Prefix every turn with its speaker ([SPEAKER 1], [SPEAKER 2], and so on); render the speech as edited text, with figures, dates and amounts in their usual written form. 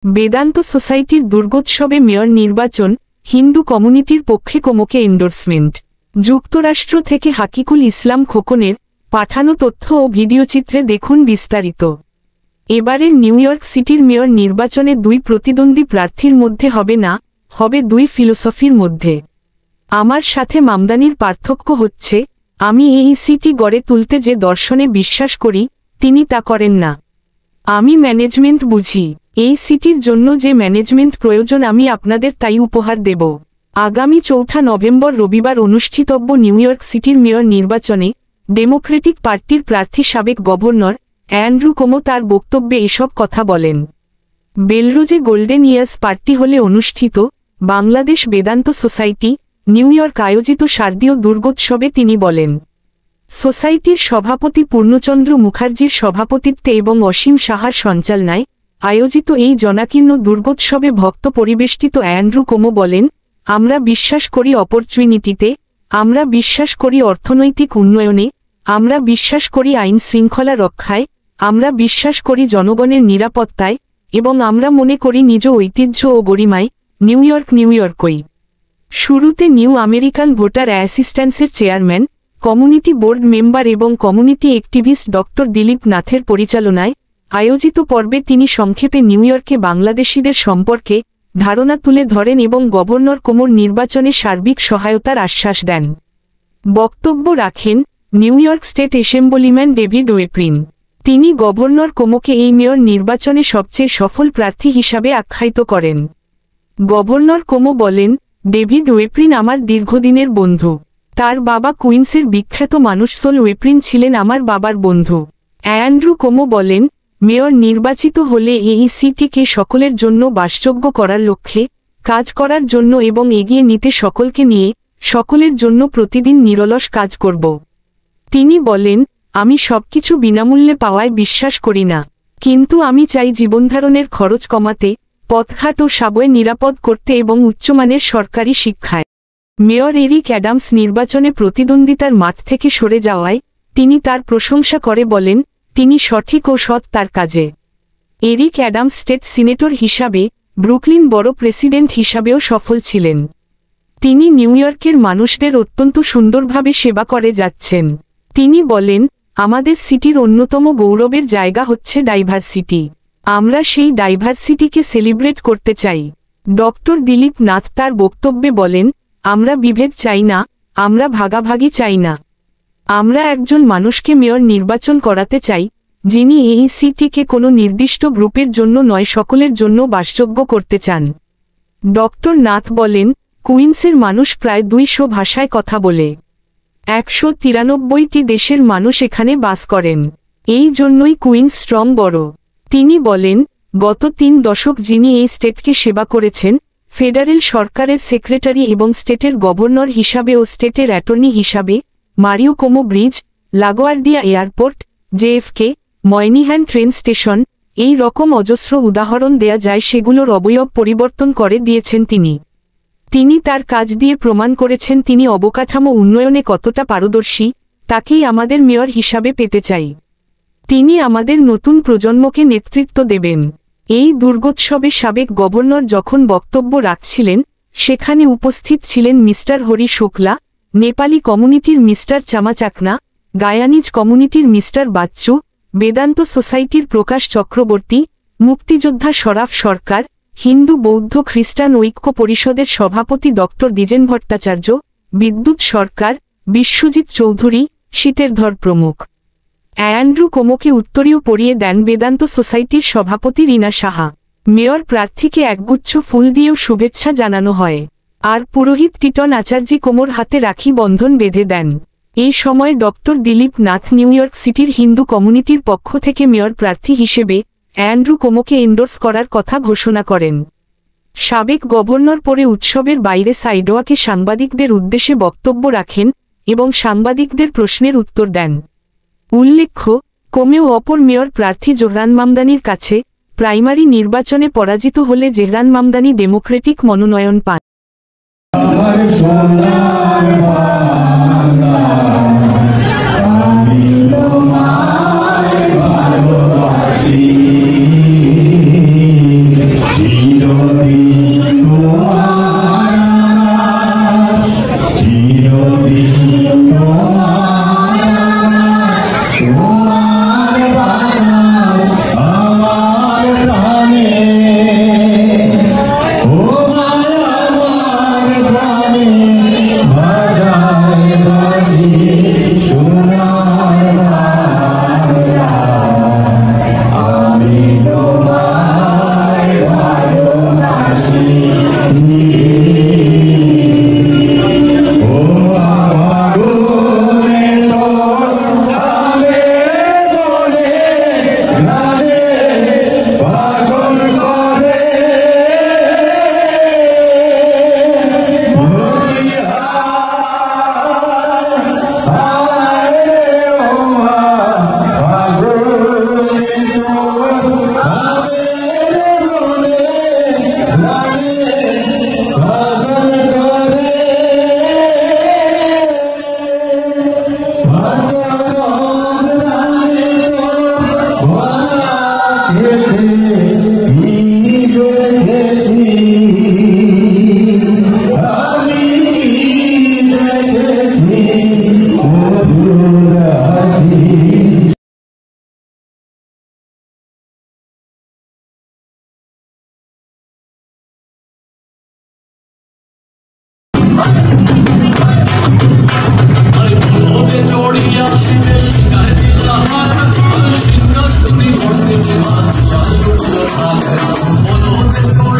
[SPEAKER 1] বেদান্ত সোসাইটির দুর্গোৎসবে মেয়র নির্বাচন, হিন্দু কমিউনিটির পক্ষে কোমোকে এন্ডোর্সমেন্ট। যুক্তরাষ্ট্র থেকে হাকিকুল ইসলাম খোকনের পাঠানো তথ্য ও ভিডিওচিত্রে দেখুন বিস্তারিত। এবারের নিউ ইয়র্ক সিটির মেয়র নির্বাচনে দুই প্রতিদ্বন্দ্বী প্রার্থীর মধ্যে হবে দুই ফিলোসফির মধ্যে। আমার সাথে মামদানির পার্থক্য হচ্ছে, আমি এই সিটি গড়ে তুলতে যে দর্শনে বিশ্বাস করি, তিনি তা করেন না। আমি ম্যানেজমেন্ট বুঝি। এই সিটির জন্য যে ম্যানেজমেন্ট প্রয়োজন আমি আপনাদের তাই উপহার দেব। আগামী ৪ নভেম্বর রবিবার অনুষ্ঠিতব্য নিউ ইয়র্ক সিটির মেয়র নির্বাচনে ডেমোক্রেটিক পার্টির প্রার্থী সাবেক গভর্নর অ্যান্ড্রু কোমো তার বক্তব্যে এসব কথা বলেন। বেলরোজে গোল্ডেন ইয়ার্স পার্টি হলে অনুষ্ঠিত Bangladesh Vedanta society new York আয়োজিত শারদীয় দুর্গোৎসবে তিনি বলেন, সোসাইটির সভাপতি পূর্ণচন্দ্র মুখার্জির সভাপতিত্বে এবং অসীম সাহার সঞ্চালনায় আয়োজিত এই জনাকীর্ণ দুর্গোৎসবে ভক্ত পরিবেষ্টিত অ্যান্ড্রু কোমো বলেন, আমরা বিশ্বাস করি অপরচুনিটিতে, আমরা বিশ্বাস করি অর্থনৈতিক উন্নয়নে, আমরা বিশ্বাস করি আইন শৃঙ্খলা রক্ষায়, আমরা বিশ্বাস করি জনগণের নিরাপত্তায়, এবং আমরা মনে করি নিজ ঐতিহ্য ও গরিমায় নিউ ইয়র্কই। শুরুতে নিউ আমেরিকান ভোটার অ্যাসিস্ট্যান্সের চেয়ারম্যান, কমিউনিটি বোর্ড মেম্বার এবং কমিউনিটি অ্যাক্টিভিস্ট ডক্টর দিলীপ নাথের পরিচালনায় আয়োজিত পর্বে তিনি সংক্ষেপে নিউ ইয়র্কে বাংলাদেশিদের সম্পর্কে ধারণা তুলে ধরেন এবং গভর্নর কোমোর নির্বাচনে সার্বিক সহায়তার আশ্বাস দেন। বক্তব্য রাখেন New York State assemblyman David Weprin. তিনি গভর্নর কোমোকে এই মেয়র নির্বাচনে সবচেয়ে সফল প্রার্থী হিসাবে আখ্যায়িত করেন। গভর্নর কোমো বলেন, ডেভিড ওয়েপ্রিন আমার দীর্ঘদিনের বন্ধু। তার বাবা কুইন্সের বিখ্যাত মানুষ সোল ওয়েপ্রিন ছিলেন আমার বাবার বন্ধু। অ্যান্ড্রু কোমো বলেন, মেয়র নির্বাচিত হলে এই সিটিকে সকলের জন্য বাসযোগ্য করার লক্ষ্যে কাজ করার জন্য এবং এগিয়ে নিতে সকলকে নিয়ে সকলের জন্য প্রতিদিন নিরলস কাজ করব। তিনি বলেন, আমি সবকিছু বিনামূল্যে পাওয়ায় বিশ্বাস করি না, কিন্তু আমি চাই জীবনধারণের খরচ কমাতে, পথঘাট ও সাবওয়ে নিরাপদ করতে এবং উচ্চমানের সরকারি শিক্ষায়। মেয়র এরিক অ্যাডামস নির্বাচনে প্রতিদ্বন্দ্বিতার মাঠ থেকে সরে যাওয়ায় তিনি তার প্রশংসা করে বলেন, তিনি সঠিক ও সৎ তার কাজে। এরিক অ্যাডামস স্টেট সিনেটর হিসাবে, ব্রুকলিন বড় প্রেসিডেন্ট হিসাবেও সফল ছিলেন। তিনি নিউ ইয়র্কের মানুষদের অত্যন্ত সুন্দরভাবে সেবা করে যাচ্ছেন। তিনি বলেন, আমাদের সিটির অন্যতম গৌরবের জায়গা হচ্ছে ডাইভার্সিটি। আমরা সেই ডাইভার্সিটিকে সেলিব্রেট করতে চাই। ডক্টর দিলীপ নাথ তার বক্তব্যে বলেন, আমরা বিভেদ চাই না, আমরা ভাগাভাগি চাই না। আমরা একজন মানুষকে মেয়র নির্বাচন করাতে চাই, যিনি এই সিটিকে কোনো নির্দিষ্ট গ্রুপের জন্য নয় সকলের জন্য বাসযোগ্য করতে চান। ডক্টর নাথ বলেন, কুইন্সের মানুষ প্রায় ২০০ ভাষায় কথা বলে। ১৯৩টি দেশের মানুষ এখানে বাস করেন। এই জন্যই কুইন্স স্ট্রং বড়। তিনি বলেন, গত ৩ দশক যিনি এই স্টেটকে সেবা করেছেন, ফেডারেল সরকারের সেক্রেটারি এবং স্টেটের গভর্নর হিসাবে ও স্টেটের অ্যাটর্নি হিসাবে, Mario Cuomo bridge, LaGuardia airport, JFK, Moynihan train station, এই রকম অজস্র উদাহরণ দেয়া যায়, সেগুলোর অবয়ব পরিবর্তন করে দিয়েছেন তিনি। তিনি তার কাজ দিয়ে প্রমাণ করেছেন তিনি অবকাঠামো উন্নয়নে কতটা পারদর্শী, তাকেই আমাদের মেয়র হিসাবে পেতে চাই। তিনি আমাদের নতুন প্রজন্মকে নেতৃত্ব দেবেন। এই দুর্গোৎসবে সাবেক গভর্নর যখন বক্তব্য রাখছিলেন, সেখানে উপস্থিত ছিলেন মিস্টার হরি শুক্লা, নেপালি কমিউনিটির মিস্টার চামাচাকনা, গায়ানিজ কমিউনিটির মিস্টার বাচ্চু, বেদান্ত সোসাইটির প্রকাশ চক্রবর্তী, মুক্তিযোদ্ধা শরাফ সরকার, হিন্দু বৌদ্ধ খ্রিস্টান ঐক্য পরিষদের সভাপতি ডক্টর দ্বিজেন ভট্টাচার্য, বিদ্যুৎ সরকার, বিশ্বজিৎ চৌধুরী, শীতেরধর প্রমুখ। অ্যান্ড্রু কোমোকে উত্তরীয় পরিয়ে দেন বেদান্ত সোসাইটির সভাপতি রীনা সাহা। মেয়র প্রার্থীকে একগুচ্ছ ফুল দিয়েও শুভেচ্ছা জানানো হয়। আর পুরোহিত টিটন আচার্যি কোমোর হাতে রাখি বন্ধন বেঁধে দেন। এই সময় doctor Dilip Nath new York সিটির হিন্দু কমিউনিটির পক্ষ থেকে মেয়র প্রার্থী হিসেবে অ্যান্ড্রু কোমোকে এন্ডোর্স করার কথা ঘোষণা করেন। সাবেক গভর্নর পরে উৎসবের বাইরে সাইডওয়াকে সাংবাদিকদের উদ্দেশ্যে বক্তব্য রাখেন এবং সাংবাদিকদের প্রশ্নের উত্তর দেন। উল্লেখ্য, কোমেও অপর মেয়র প্রার্থী জোহরান মামদানির কাছে প্রাইমারি নির্বাচনে পরাজিত হলে জেহরান মামদানি ডেমোক্রেটিক মনোনয়ন পান।
[SPEAKER 2] Oh,